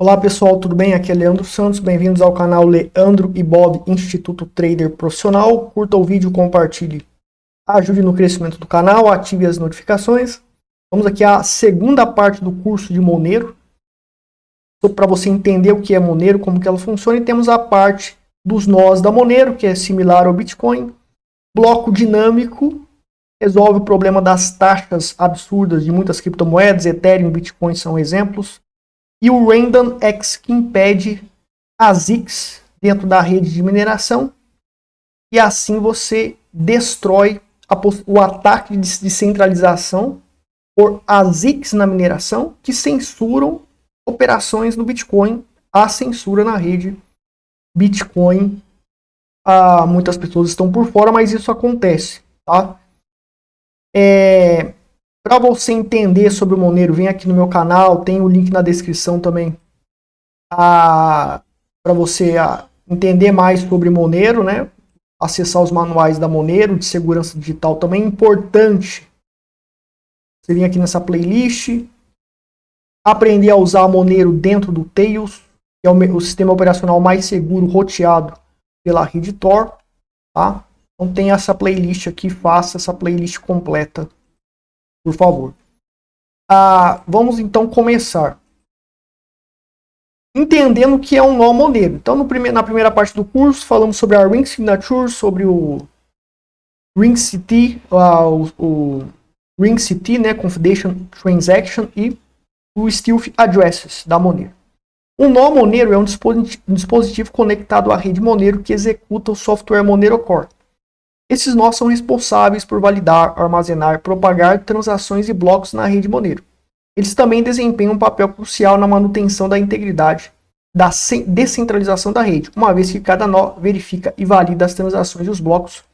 Olá pessoal, tudo bem? Aqui é Leandro Santos, bem-vindos ao canal Leandro e Bob Instituto Trader Profissional. Curta o vídeo, compartilhe, ajude no crescimento do canal, ative as notificações. Vamos aqui à segunda parte do curso de Monero, para você entender o que é Monero, como que ela funciona, e temos a parte dos nós da Monero, que é similar ao Bitcoin. Bloco dinâmico resolve o problema das taxas absurdas de muitas criptomoedas, Ethereum, Bitcoin são exemplos. E o RandomX, que impede as ICs dentro da rede de mineração. E assim você destrói o ataque de descentralização por ASICs na mineração, que censuram operações no Bitcoin. Há censura na rede Bitcoin. Muitas pessoas estão por fora, mas isso acontece. Tá? Para você entender sobre o Monero, vem aqui no meu canal, tem o link na descrição também para você entender mais sobre Monero, né? Acessar os manuais da Monero, de segurança digital também. Importante você vir aqui nessa playlist, aprender a usar a Monero dentro do Tails, que é o sistema operacional mais seguro roteado pela rede Tor. Tá? Então tem essa playlist aqui, faça essa playlist completa, por favor. Vamos então começar entendendo o que é um nó Monero. Então, na primeira parte do curso, falamos sobre a Ring Signature, sobre o Ring CT, o Ring CT, né, Confidential Transaction, e o Stealth Addresses da Monero. Um nó Monero é um dispositivo conectado à rede Monero que executa o software Monero Core. Esses nós são responsáveis por validar, armazenar, propagar transações e blocos na rede Monero. Eles também desempenham um papel crucial na manutenção da integridade da descentralização da rede, uma vez que cada nó verifica e valida as transações e os blocos,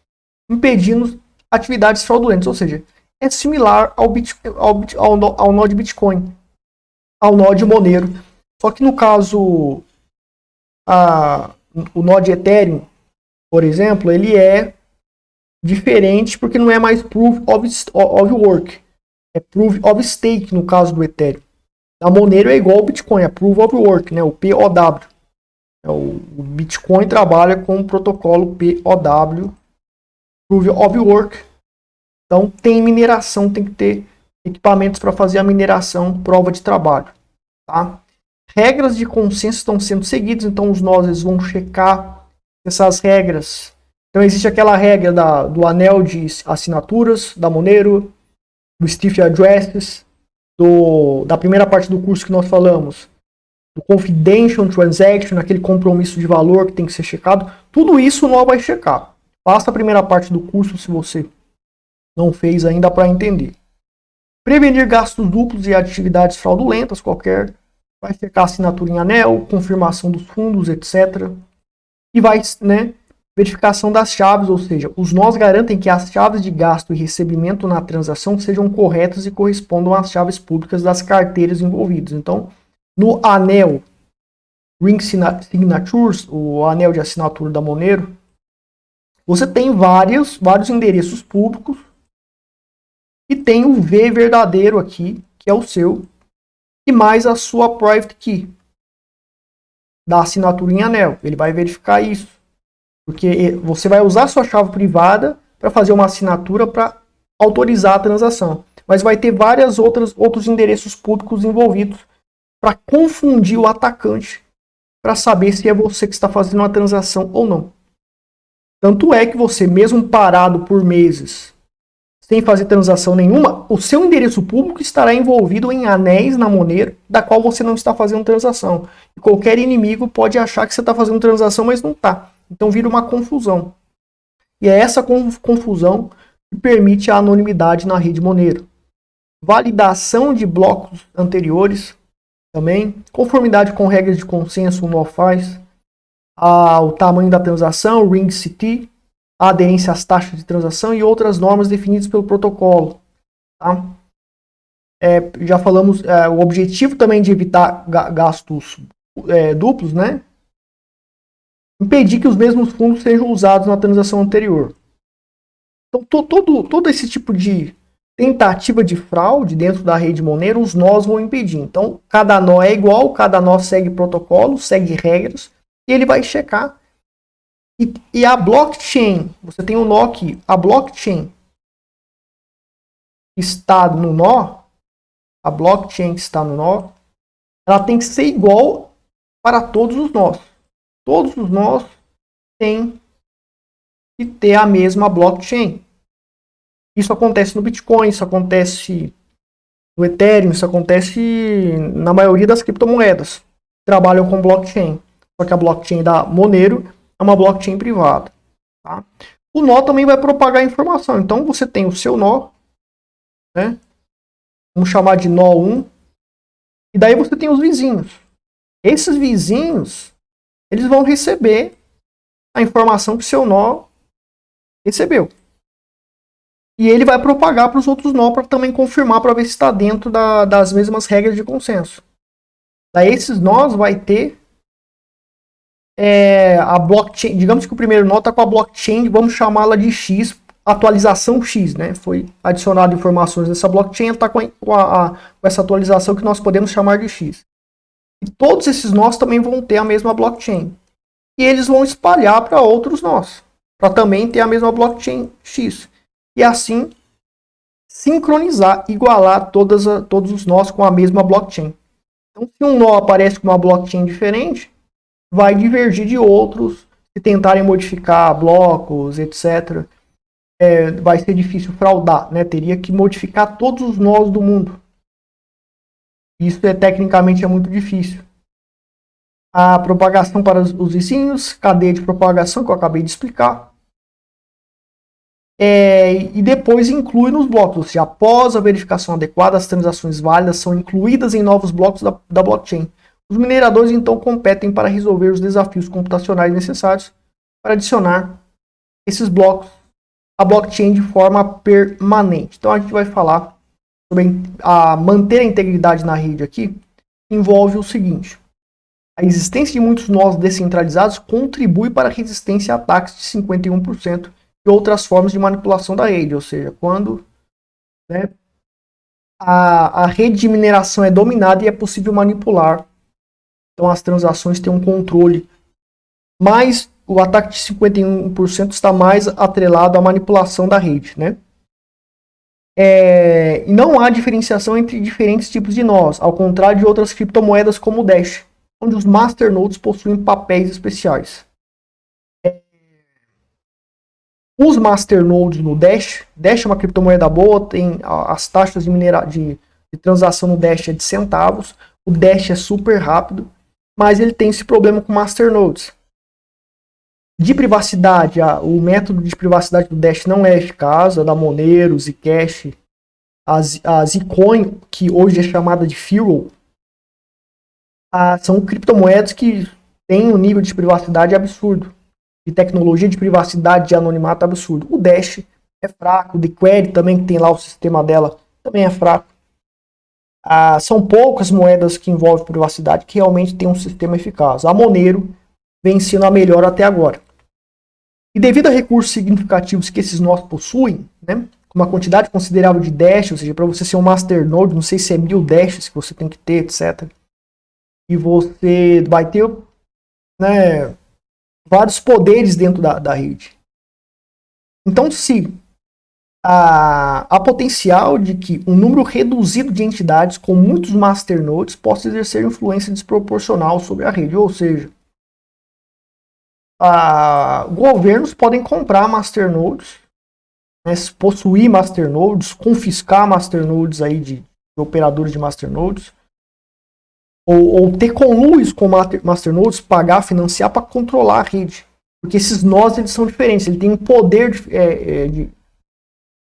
impedindo atividades fraudulentas, ou seja, é similar ao nó de Bitcoin, ao nó de Monero. Só que no caso, o nó de Ethereum, por exemplo, ele é diferente porque não é mais Proof of Work. É Proof of Stake no caso do Ethereum. A Monero é igual ao Bitcoin, é Proof of Work, né? O POW. O Bitcoin trabalha com o protocolo POW, Proof of Work. Então tem mineração, tem que ter equipamentos para fazer a mineração, prova de trabalho. Tá? Regras de consenso estão sendo seguidas, então os nós eles vão checar essas regras. Então existe aquela regra do anel de assinaturas da Monero, do Stealth Addresses, da primeira parte do curso que nós falamos, do Confidential Transaction, aquele compromisso de valor que tem que ser checado. Tudo isso o nó vai checar. Faça a primeira parte do curso se você não fez ainda para entender. Prevenir gastos duplos e atividades fraudulentas, qualquer. Vai checar assinatura em anel, confirmação dos fundos, etc. E vai, né, verificação das chaves, ou seja, os nós garantem que as chaves de gasto e recebimento na transação sejam corretas e correspondam às chaves públicas das carteiras envolvidas. Então, no anel Ring Signatures, o anel de assinatura da Monero, você tem vários endereços públicos e tem o V verdadeiro aqui, que é o seu, e mais a sua private key da assinatura em anel. Ele vai verificar isso. Porque você vai usar sua chave privada para fazer uma assinatura para autorizar a transação. Mas vai ter outros endereços públicos envolvidos para confundir o atacante para saber se é você que está fazendo uma transação ou não. Tanto é que você, mesmo parado por meses, sem fazer transação nenhuma, o seu endereço público estará envolvido em anéis na Monero, da qual você não está fazendo transação. E qualquer inimigo pode achar que você está fazendo transação, mas não está. Então vira uma confusão. E é essa confusão que permite a anonimidade na rede Monero. Validação de blocos anteriores também. Conformidade com regras de consenso, o nó faz. O tamanho da transação, Ring CT. A aderência às taxas de transação e outras normas definidas pelo protocolo. Tá? Já falamos, o objetivo também de evitar gastos duplos, né? Impedir que os mesmos fundos sejam usados na transação anterior. Então, todo esse tipo de tentativa de fraude dentro da rede Monero, os nós vão impedir. Então, cada nó é igual, cada nó segue protocolo, segue regras, e ele vai checar. E a blockchain, você tem um nó aqui, a blockchain está no nó, a blockchain que está no nó, ela tem que ser igual para todos os nós. Todos os nós têm que ter a mesma blockchain. Isso acontece no Bitcoin, isso acontece no Ethereum, isso acontece na maioria das criptomoedas que trabalham com blockchain. Só que a blockchain da Monero é uma blockchain privada. Tá? O nó também vai propagar informação. Então você tem o seu nó, né? Vamos chamar de nó 1. E daí você tem os vizinhos. Esses vizinhos, eles vão receber a informação que seu nó recebeu. E ele vai propagar para os outros nós para também confirmar, para ver se está dentro das mesmas regras de consenso. Daí esses nós vai ter a blockchain. Digamos que o primeiro nó está com a blockchain, vamos chamá-la de X, atualização X, né? Foi adicionado informações nessa blockchain, está com essa atualização que nós podemos chamar de X. E todos esses nós também vão ter a mesma blockchain. E eles vão espalhar para outros nós, para também ter a mesma blockchain X. E assim, sincronizar, igualar todos os nós com a mesma blockchain. Então, se um nó aparece com uma blockchain diferente, vai divergir de outros, se tentarem modificar blocos, etc. Vai ser difícil fraudar, né? Teria que modificar todos os nós do mundo. Isso tecnicamente é muito difícil. A propagação para os vizinhos, cadeia de propagação que eu acabei de explicar. E depois inclui nos blocos, ou seja, após a verificação adequada, as transações válidas são incluídas em novos blocos da blockchain. Os mineradores então competem para resolver os desafios computacionais necessários para adicionar esses blocos à blockchain de forma permanente. Então a gente vai falar sobre manter a integridade na rede aqui, envolve o seguinte: a existência de muitos nós descentralizados contribui para a resistência a ataques de 51%. E outras formas de manipulação da rede, ou seja, quando, né, a rede de mineração é dominada e é possível manipular, então as transações têm um controle, mas o ataque de 51% está mais atrelado à manipulação da rede, né? E não há diferenciação entre diferentes tipos de nós, ao contrário de outras criptomoedas como o Dash, onde os masternodes possuem papéis especiais. Os masternodes no Dash é uma criptomoeda boa, tem as taxas de transação no Dash é de centavos, o Dash é super rápido, mas ele tem esse problema com masternodes. De privacidade, o método de privacidade do Dash não é eficaz, a da Monero, Zcash, a Zcoin, que hoje é chamada de Fuel, são criptomoedas que têm um nível de privacidade absurdo. De tecnologia de privacidade, de anonimato absurdo. O Dash é fraco, o Decred também, que tem lá o sistema dela, também é fraco. São poucas moedas que envolvem privacidade que realmente tem um sistema eficaz. A Monero vem sendo a melhor até agora. E devido a recursos significativos que esses nós possuem, né, com uma quantidade considerável de Dash, ou seja, para você ser um masternode, não sei se é 1000 Dashes que você tem que ter, etc. E você vai ter, né, vários poderes dentro da rede. Então, se há potencial de que um número reduzido de entidades com muitos masternodes possa exercer influência desproporcional sobre a rede, ou seja, governos podem comprar masternodes, né, possuir masternodes, confiscar masternodes aí de operadores de masternodes, ou ter conluios com masternodes, pagar, financiar para controlar a rede. Porque esses nós eles são diferentes, ele tem um poder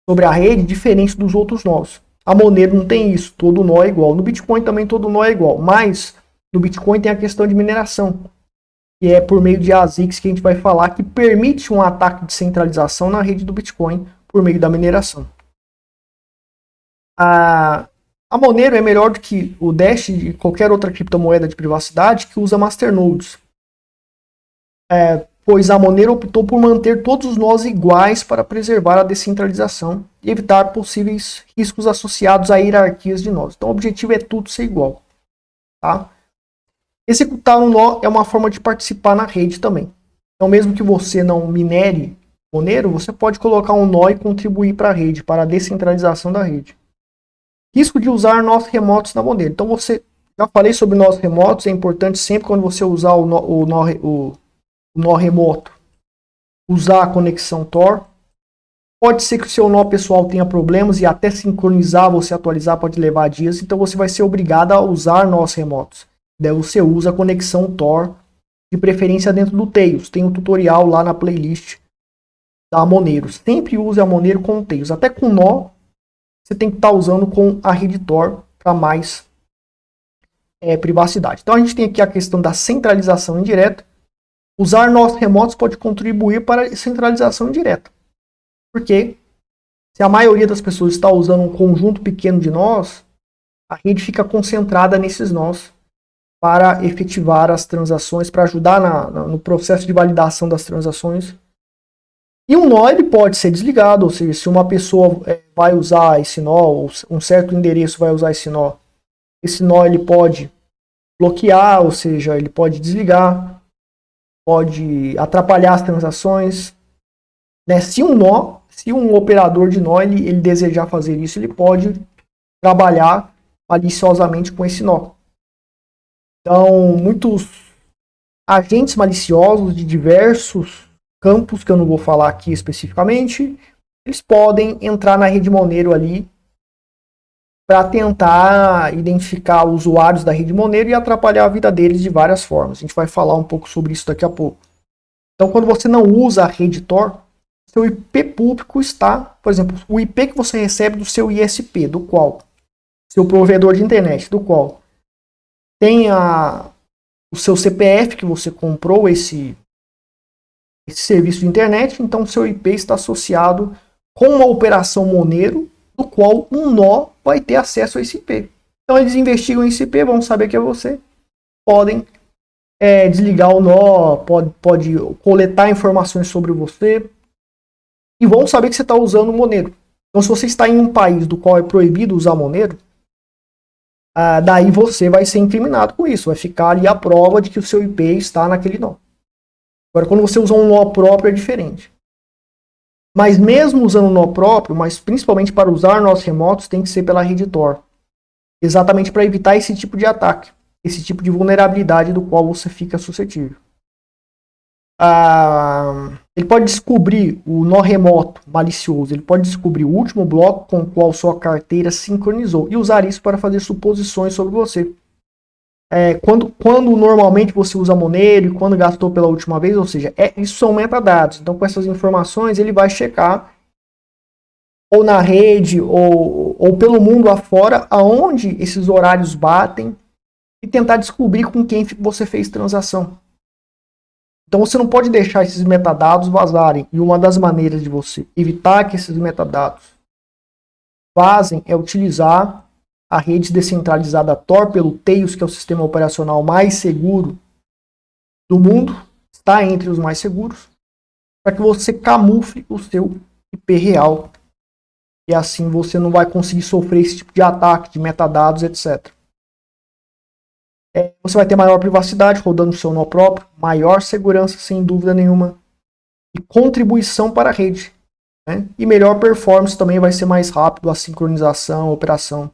sobre a rede diferente dos outros nós. A Monero não tem isso, todo nó é igual. No Bitcoin também todo nó é igual, mas no Bitcoin tem a questão de mineração, que é por meio de ASICs que a gente vai falar, que permite um ataque de centralização na rede do Bitcoin por meio da mineração. A Monero é melhor do que o Dash e qualquer outra criptomoeda de privacidade que usa masternodes. pois a Monero optou por manter todos os nós iguais para preservar a descentralização e evitar possíveis riscos associados a hierarquias de nós. Então o objetivo é tudo ser igual. Tá? Executar um nó é uma forma de participar na rede também. Então mesmo que você não minere Monero, você pode colocar um nó e contribuir para a rede, para a descentralização da rede. Risco de usar nós remotos na Monero. Então já falei sobre nós remotos, é importante sempre quando você usar o nó remoto, usar a conexão Tor. Pode ser que o seu nó pessoal tenha problemas e até sincronizar, você atualizar pode levar dias, então você vai ser obrigado a usar nós remotos. Daí você usa a conexão Tor, de preferência dentro do Tails. Tem um tutorial lá na playlist da Monero. Sempre use a Monero com o Tails. Até com nó, você tem que estar usando com a rede Tor para mais privacidade. Então a gente tem aqui a questão da centralização indireta. Usar nós remotos pode contribuir para a centralização indireta. Porque se a maioria das pessoas está usando um conjunto pequeno de nós, a rede fica concentrada nesses nós para efetivar as transações, para ajudar no processo de validação das transações. E um nó ele pode ser desligado, ou seja, se uma pessoa vai usar esse nó, ou um certo endereço vai usar esse nó ele pode bloquear, ou seja, ele pode desligar, pode atrapalhar as transações. Né? Se um operador de nó ele desejar fazer isso, ele pode trabalhar maliciosamente com esse nó. Então, muitos agentes maliciosos de diversos campos, que eu não vou falar aqui especificamente, eles podem entrar na rede Monero ali para tentar identificar usuários da rede Monero e atrapalhar a vida deles de várias formas. A gente vai falar um pouco sobre isso daqui a pouco. Então, quando você não usa a rede Tor, seu IP público está, por exemplo, o IP que você recebe do seu ISP, do qual, seu provedor de internet, do qual tem o seu CPF que você comprou esse serviço de internet, então seu IP está associado com uma operação Monero, do qual um nó vai ter acesso a esse IP. Então eles investigam esse IP, vão saber que é você, podem desligar o nó, pode coletar informações sobre você e vão saber que você está usando Monero. Então se você está em um país do qual é proibido usar Monero, daí você vai ser incriminado com isso, vai ficar ali a prova de que o seu IP está naquele nó. Agora, quando você usa um nó próprio é diferente. Mas mesmo usando um nó próprio, mas principalmente para usar nós remotos, tem que ser pela rede Tor. Exatamente para evitar esse tipo de ataque, esse tipo de vulnerabilidade do qual você fica suscetível. Ele pode descobrir o nó remoto malicioso, ele pode descobrir o último bloco com o qual sua carteira sincronizou e usar isso para fazer suposições sobre você. Quando normalmente você usa Monero e quando gastou pela última vez, ou seja, isso são metadados. Então com essas informações ele vai checar ou na rede ou pelo mundo afora aonde esses horários batem e tentar descobrir com quem você fez transação. Então você não pode deixar esses metadados vazarem. E uma das maneiras de você evitar que esses metadados vazem é utilizar a rede descentralizada Tor pelo Tails, que é o sistema operacional mais seguro do mundo, está entre os mais seguros, para que você camufle o seu IP real. E assim você não vai conseguir sofrer esse tipo de ataque de metadados, etc. Você vai ter maior privacidade rodando o seu nó próprio, maior segurança sem dúvida nenhuma, e contribuição para a rede. Né? E melhor performance também, vai ser mais rápido a sincronização, a operação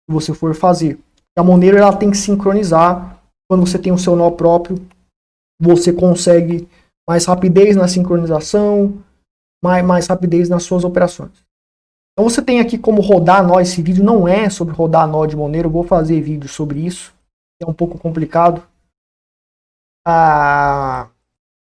que você for fazer. A Monero ela tem que sincronizar. Quando você tem o seu nó próprio, você consegue mais rapidez na sincronização, mais rapidez nas suas operações. Então você tem aqui como rodar nó. Esse vídeo não é sobre rodar nó de Monero, eu vou fazer vídeo sobre isso. É um pouco complicado.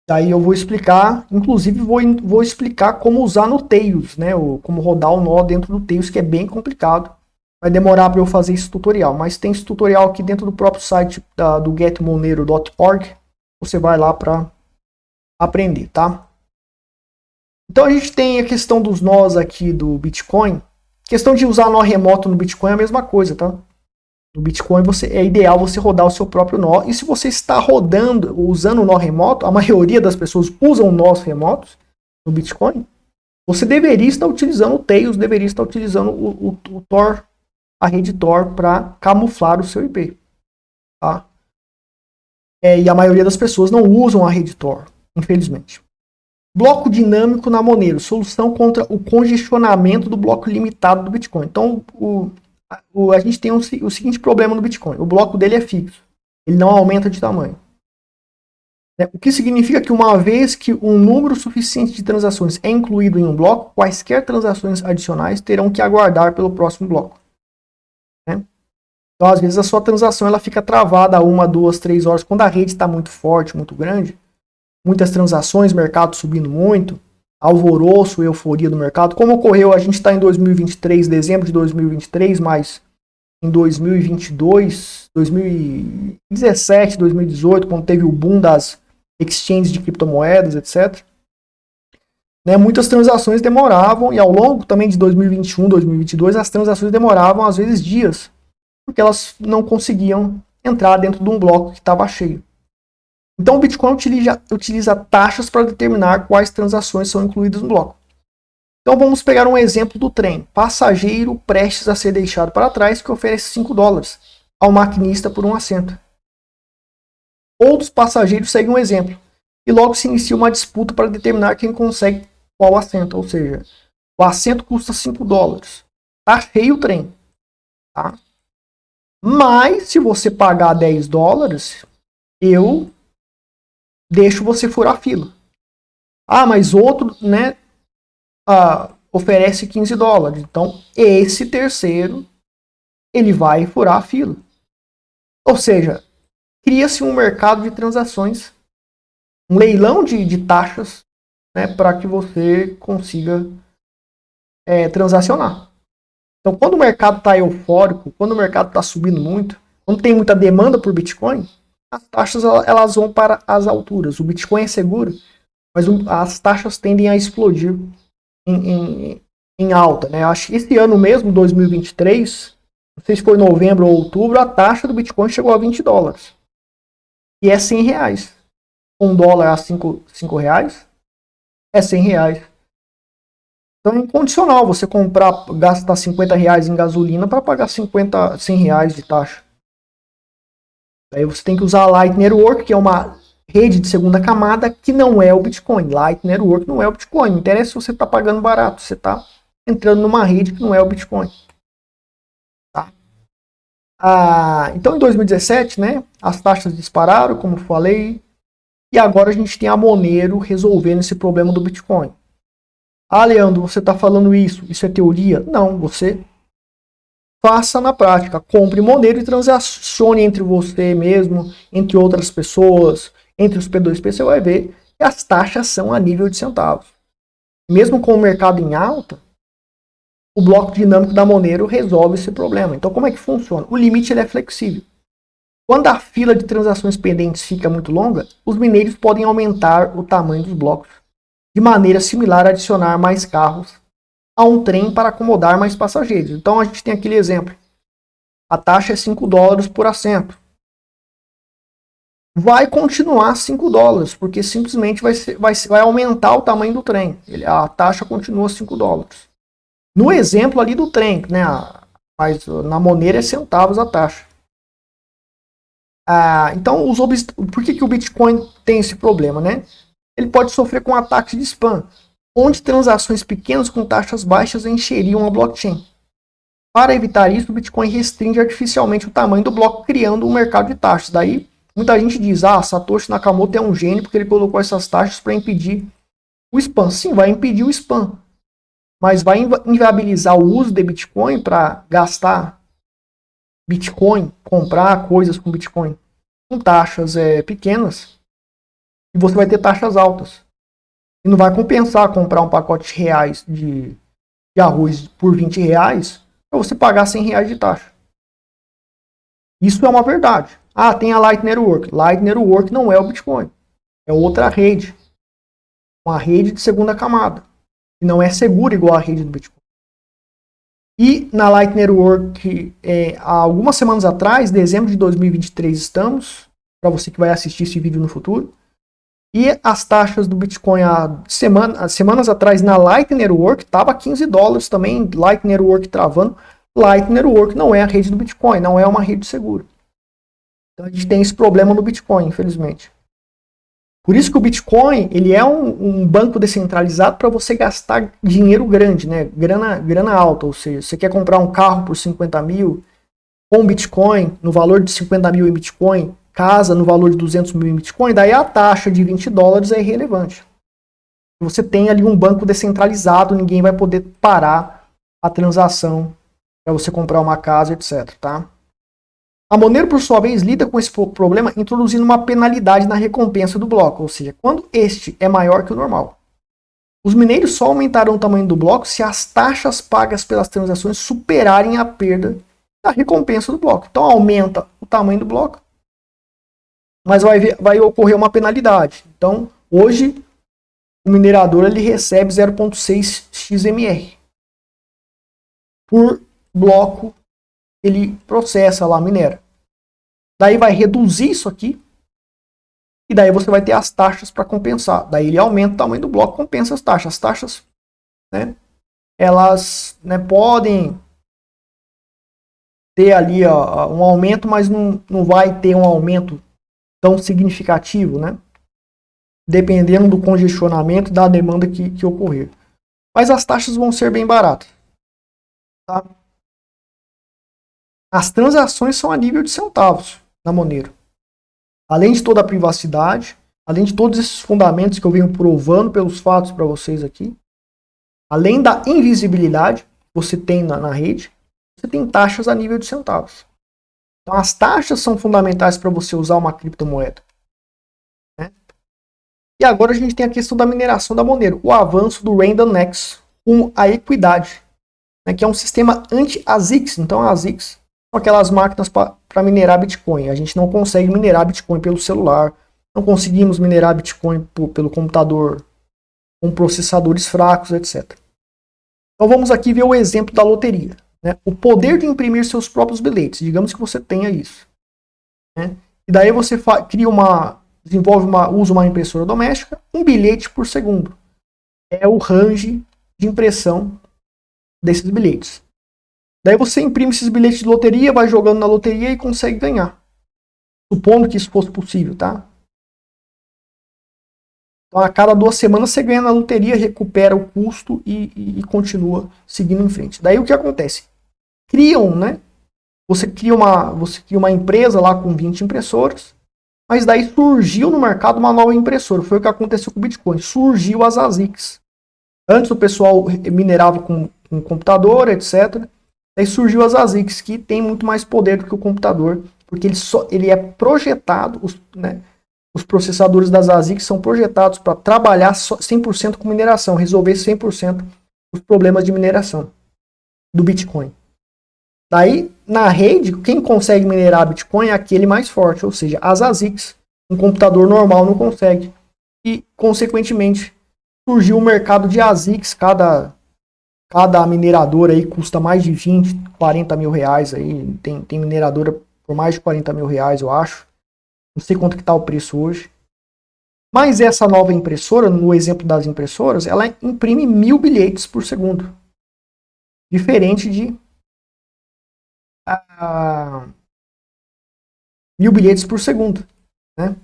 Daí eu vou explicar, inclusive vou explicar como usar no Tails, né? Como rodar o nó dentro do Tails, que é bem complicado. Vai demorar para eu fazer esse tutorial, mas tem esse tutorial aqui dentro do próprio site do getmonero.org. Você vai lá para aprender, tá? Então a gente tem a questão dos nós aqui do Bitcoin. Questão de usar nó remoto no Bitcoin é a mesma coisa, tá? No Bitcoin é ideal você rodar o seu próprio nó. E se você está rodando, usando o nó remoto, a maioria das pessoas usam nós remotos no Bitcoin, você deveria estar utilizando o Tails, deveria estar utilizando o Tor, a rede Tor, para camuflar o seu IP. Tá? E a maioria das pessoas não usam a rede Tor, infelizmente. Bloco dinâmico na Monero, solução contra o congestionamento do bloco limitado do Bitcoin. Então, a gente tem o seguinte problema no Bitcoin. O bloco dele é fixo. Ele não aumenta de tamanho. O que significa que uma vez que um número suficiente de transações é incluído em um bloco, quaisquer transações adicionais terão que aguardar pelo próximo bloco. Então, às vezes, a sua transação ela fica travada 1, 2, 3 horas. Quando a rede está muito forte, muito grande, muitas transações, mercado subindo muito, alvoroço, euforia do mercado. Como ocorreu, a gente está em 2023, dezembro de 2023, mas em 2022, 2017, 2018, quando teve o boom das exchanges de criptomoedas, etc. Muitas transações demoravam, e ao longo também de 2021, 2022, as transações demoravam às vezes dias, porque elas não conseguiam entrar dentro de um bloco que estava cheio. Então o Bitcoin utiliza taxas para determinar quais transações são incluídas no bloco. Então vamos pegar um exemplo do trem. Passageiro prestes a ser deixado para trás que oferece $5 ao maquinista por um assento. Outros passageiros seguem um exemplo. E logo se inicia uma disputa para determinar quem consegue qual assento. Ou seja, o assento custa $5. Está cheio o trem. Tá? Mas se você pagar $10, eu deixo você furar a fila. Ah, mas outro, oferece $15. Então, esse terceiro, ele vai furar a fila. Ou seja, cria-se um mercado de transações, um leilão de taxas, para que você consiga transacionar. Então, quando o mercado está eufórico, quando o mercado está subindo muito, quando tem muita demanda por Bitcoin, as taxas elas vão para as alturas. O Bitcoin é seguro, mas as taxas tendem a explodir em alta. Acho que esse ano mesmo, 2023, não sei se foi novembro ou outubro, a taxa do Bitcoin chegou a $20. E é R$100. Um dólar a cinco reais é R$100. Então é incondicional você gastar R$50 em gasolina para pagar R$100 de taxa. Aí você tem que usar a Light Network, que é uma rede de segunda camada, que não é o Bitcoin. Light Network não é o Bitcoin. Não interessa se você está pagando barato, você está entrando numa rede que não é o Bitcoin. Tá? Então em 2017, as taxas dispararam, como falei, e agora a gente tem a Monero resolvendo esse problema do Bitcoin. Ah, Leandro, você está falando isso é teoria? Não, você faça na prática. Compre Monero e transacione entre você mesmo, entre outras pessoas, entre os P2P, você vai ver que as taxas são a nível de centavos. Mesmo com o mercado em alta, o bloco dinâmico da Monero resolve esse problema. Então, como é que funciona? O limite ele é flexível. Quando a fila de transações pendentes fica muito longa, os mineiros podem aumentar o tamanho dos blocos, de maneira similar a adicionar mais carros a um trem para acomodar mais passageiros. Então a gente tem aquele exemplo. A taxa é $5 por assento. Vai continuar $5, porque simplesmente vai aumentar o tamanho do trem. A taxa continua $5. No exemplo ali do trem, mas na Monero é centavos a taxa. Então, por que o Bitcoin tem esse problema, Ele pode sofrer com ataques de spam, onde transações pequenas com taxas baixas encheriam a blockchain. Para evitar isso, o Bitcoin restringe artificialmente o tamanho do bloco, criando um mercado de taxas. Daí, muita gente diz, Satoshi Nakamoto é um gênio porque ele colocou essas taxas para impedir o spam. Sim, vai impedir o spam, mas vai inviabilizar o uso de Bitcoin para gastar Bitcoin, comprar coisas com Bitcoin com taxas pequenas, e você vai ter taxas altas. E não vai compensar comprar um pacote de reais de arroz por R$20 para você pagar R$100 de taxa. Isso é uma verdade. Tem a Light Network. Light Network não é o Bitcoin. É outra rede. Uma rede de segunda camada. E não é segura igual a rede do Bitcoin. E na Light Network, há algumas semanas atrás, dezembro de 2023 estamos, para você que vai assistir esse vídeo no futuro. E as taxas do Bitcoin há semanas atrás na Light Network estava $15 também, Light Network travando. Light Network não é a rede do Bitcoin, não é uma rede segura. Então a gente tem esse problema no Bitcoin, infelizmente. Por isso que o Bitcoin ele é um banco descentralizado para você gastar dinheiro grande, né? Grana alta, ou seja, você quer comprar um carro por 50 mil com Bitcoin, no valor de 50 mil em Bitcoin, casa no valor de 200 mil em Bitcoin, daí a taxa de $20 é irrelevante. Você tem ali um banco descentralizado, ninguém vai poder parar a transação para você comprar uma casa, etc. Tá? A Monero, por sua vez, lida com esse problema introduzindo uma penalidade na recompensa do bloco, ou seja, quando este é maior que o normal. Os mineiros só aumentarão o tamanho do bloco se as taxas pagas pelas transações superarem a perda da recompensa do bloco. Então aumenta o tamanho do bloco, mas vai ocorrer uma penalidade. Então, hoje, o minerador ele recebe 0,6 XMR por bloco ele processa lá, minera. Daí vai reduzir isso aqui, e daí você vai ter as taxas para compensar. Daí ele aumenta o tamanho do bloco, compensa as taxas. As taxas, né, elas, né, podem ter ali um aumento, mas não vai ter um aumento tão significativo, né? Dependendo do congestionamento da demanda que ocorrer. Mas as taxas vão ser bem baratas. Tá? As transações são a nível de centavos na Monero. Além de toda a privacidade, além de todos esses fundamentos que eu venho provando pelos fatos para vocês aqui, além da invisibilidade que você tem na rede, você tem taxas a nível de centavos. Então as taxas são fundamentais para você usar uma criptomoeda. Né? E agora a gente tem a questão da mineração da Monero, o avanço do Random Next com a equidade, né, que é um sistema anti-ASICs. Então a ASICs são aquelas máquinas para minerar Bitcoin. A gente não consegue minerar Bitcoin pelo celular, não conseguimos minerar Bitcoin pelo computador com processadores fracos, etc. Então vamos aqui ver o exemplo da loteria. Né? O poder de imprimir seus próprios bilhetes. Digamos que você tenha isso. Né? E daí você usa uma impressora doméstica, um bilhete por segundo. É o range de impressão desses bilhetes. Daí você imprime esses bilhetes de loteria, vai jogando na loteria e consegue ganhar. Supondo que isso fosse possível, tá? Então a cada 2 semanas você ganha na loteria, recupera o custo e continua seguindo em frente. Daí o que acontece? Né? Você cria uma empresa lá com 20 impressoras, mas daí surgiu no mercado uma nova impressora. Foi o que aconteceu com o Bitcoin. Surgiu as ASICs. Antes o pessoal minerava com computador, etc. Daí surgiu as ASICs, que tem muito mais poder do que o computador, porque ele é projetado, os processadores das ASICs são projetados para trabalhar 100% com mineração, resolver 100% os problemas de mineração do Bitcoin. Daí, na rede, quem consegue minerar Bitcoin é aquele mais forte, ou seja, as ASICs. Um computador normal não consegue. E, consequentemente, surgiu o mercado de ASICs. Cada mineradora aí custa mais de 20, 40 mil reais. Aí. Tem mineradora por mais de 40 mil reais, eu acho. Não sei quanto que está o preço hoje. Mas essa nova impressora, no exemplo das impressoras, ela imprime 1000 bilhetes por segundo. Diferente de 1000 bilhetes por segundo. Né?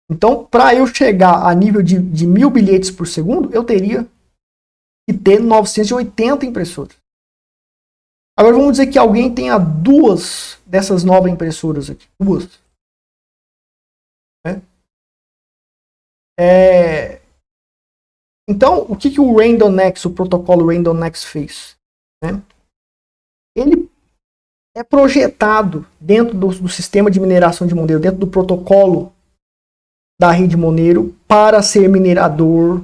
Então, para eu chegar a nível de 1000 bilhetes por segundo, eu teria que ter 980 impressoras. Agora vamos dizer que alguém tenha 2 dessas novas impressoras aqui. 2. Né? Então, o que o Random Next, o protocolo Random Next fez? Né? Ele é projetado dentro do sistema de mineração de Monero, dentro do protocolo da rede Monero, para ser minerador.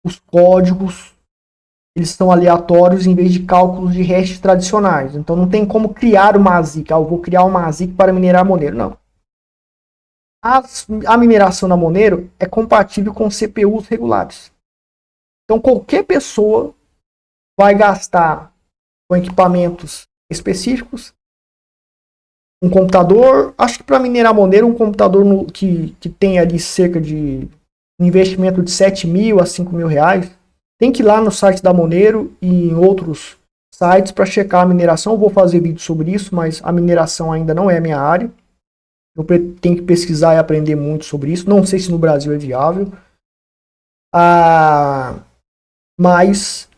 Os códigos eles são aleatórios em vez de cálculos de hash tradicionais. Então não tem como criar uma ASIC. Eu vou criar uma ASIC para minerar Monero. Não. A mineração na Monero é compatível com CPUs regulares. Então qualquer pessoa vai gastar com equipamentos específicos. Um computador, acho que para minerar Monero, um computador que tem ali cerca de um investimento de 7 mil a 5 mil reais, tem que ir lá no site da Monero e em outros sites para checar a mineração. Eu vou fazer vídeo sobre isso, mas a mineração ainda não é a minha área. Eu tenho que pesquisar e aprender muito sobre isso. Não sei se no Brasil é viável. Mas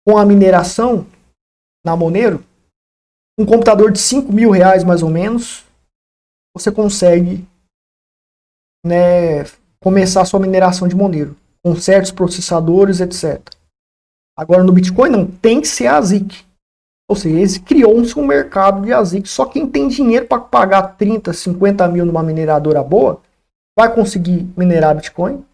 com a mineração na Monero, um computador de 5 mil reais mais ou menos, você consegue, né, começar a sua mineração de Monero, com certos processadores, etc. Agora no Bitcoin não, tem que ser a ASIC. Ou seja, criou-se um mercado de ASIC. Só quem tem dinheiro para pagar 30, 50 mil numa mineradora boa, vai conseguir minerar Bitcoin.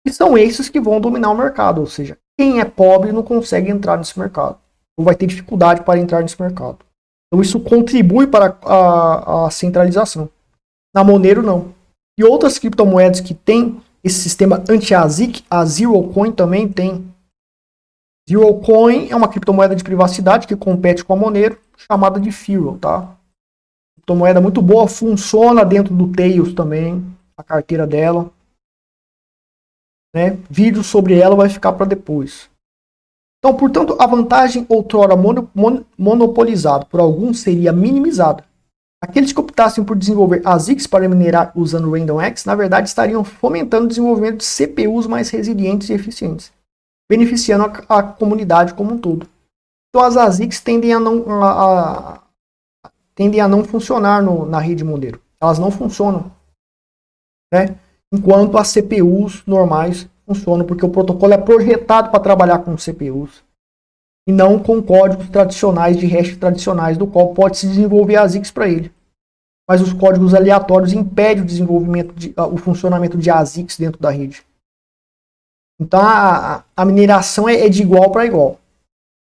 E são esses que vão dominar o mercado. Ou seja, quem é pobre não consegue entrar nesse mercado. Ou vai ter dificuldade para entrar nesse mercado. Então isso contribui para a centralização. Na Monero não. E outras criptomoedas que tem esse sistema anti-ASIC, a ZeroCoin também tem. ZeroCoin é uma criptomoeda de privacidade que compete com a Monero, chamada de Firo, tá? Criptomoeda muito boa, funciona dentro do Tails também, a carteira dela. Né? Vídeo sobre ela vai ficar para depois. Então, portanto, a vantagem outrora monopolizada por alguns seria minimizada. Aqueles que optassem por desenvolver ASICs para minerar usando RandomX, na verdade, estariam fomentando o desenvolvimento de CPUs mais resilientes e eficientes, beneficiando a comunidade como um todo. Então, as ASICs tendem a não funcionar na rede Monero. Elas não funcionam, né? Enquanto as CPUs normais funcionam, porque o protocolo é projetado para trabalhar com CPUs e não com códigos tradicionais de hash tradicionais, do qual pode se desenvolver ASICs para ele. Mas os códigos aleatórios impedem o desenvolvimento, o funcionamento de ASICs dentro da rede. Então a mineração é de igual para igual.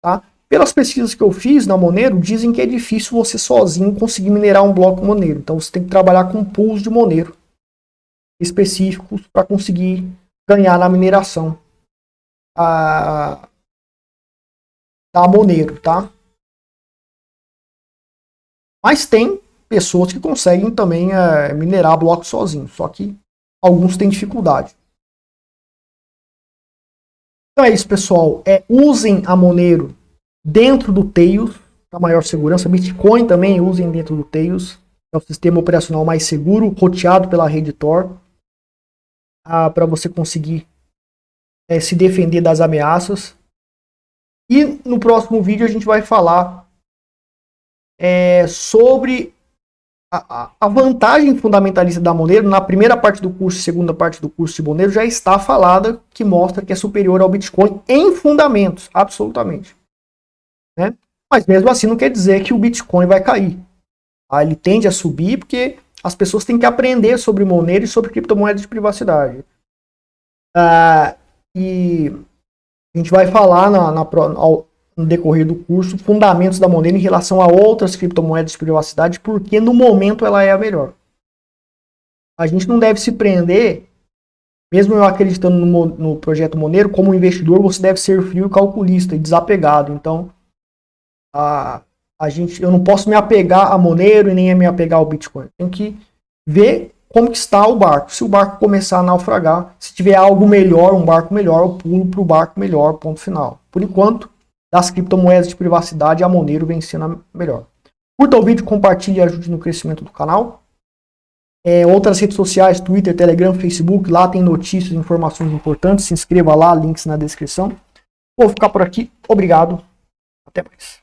Tá? Pelas pesquisas que eu fiz na Monero, dizem que é difícil você sozinho conseguir minerar um bloco Monero. Então você tem que trabalhar com pools de Monero específicos para conseguir ganhar na mineração da Monero, tá? Mas tem pessoas que conseguem também minerar blocos sozinhos, só que alguns têm dificuldade. Então é isso, pessoal. Usem a Monero dentro do Tails para maior segurança. Bitcoin também usem dentro do Tails. É o sistema operacional mais seguro, roteado pela rede Tor, para você conseguir se defender das ameaças. E no próximo vídeo a gente vai falar sobre a vantagem fundamentalista da Monero. Na primeira parte do curso e segunda parte do curso de Monero já está falada, que mostra que é superior ao Bitcoin em fundamentos, absolutamente. Né? Mas mesmo assim não quer dizer que o Bitcoin vai cair. Ele tende a subir porque as pessoas têm que aprender sobre Monero e sobre criptomoedas de privacidade. E a gente vai falar no decorrer do curso fundamentos da Monero em relação a outras criptomoedas de privacidade, porque no momento ela é a melhor. A gente não deve se prender, mesmo eu acreditando no projeto Monero, como investidor você deve ser frio e calculista e desapegado. Então eu não posso me apegar a Monero e nem me apegar ao Bitcoin. Tem que ver como que está o barco. Se o barco começar a naufragar, se tiver algo melhor, um barco melhor, eu pulo para o barco melhor, ponto final. Por enquanto, das criptomoedas de privacidade, a Monero vem sendo a melhor. Curta o vídeo, compartilhe e ajude no crescimento do canal. Outras redes sociais, Twitter, Telegram, Facebook, lá tem notícias, informações importantes. Se inscreva lá, links na descrição. Vou ficar por aqui. Obrigado. Até mais.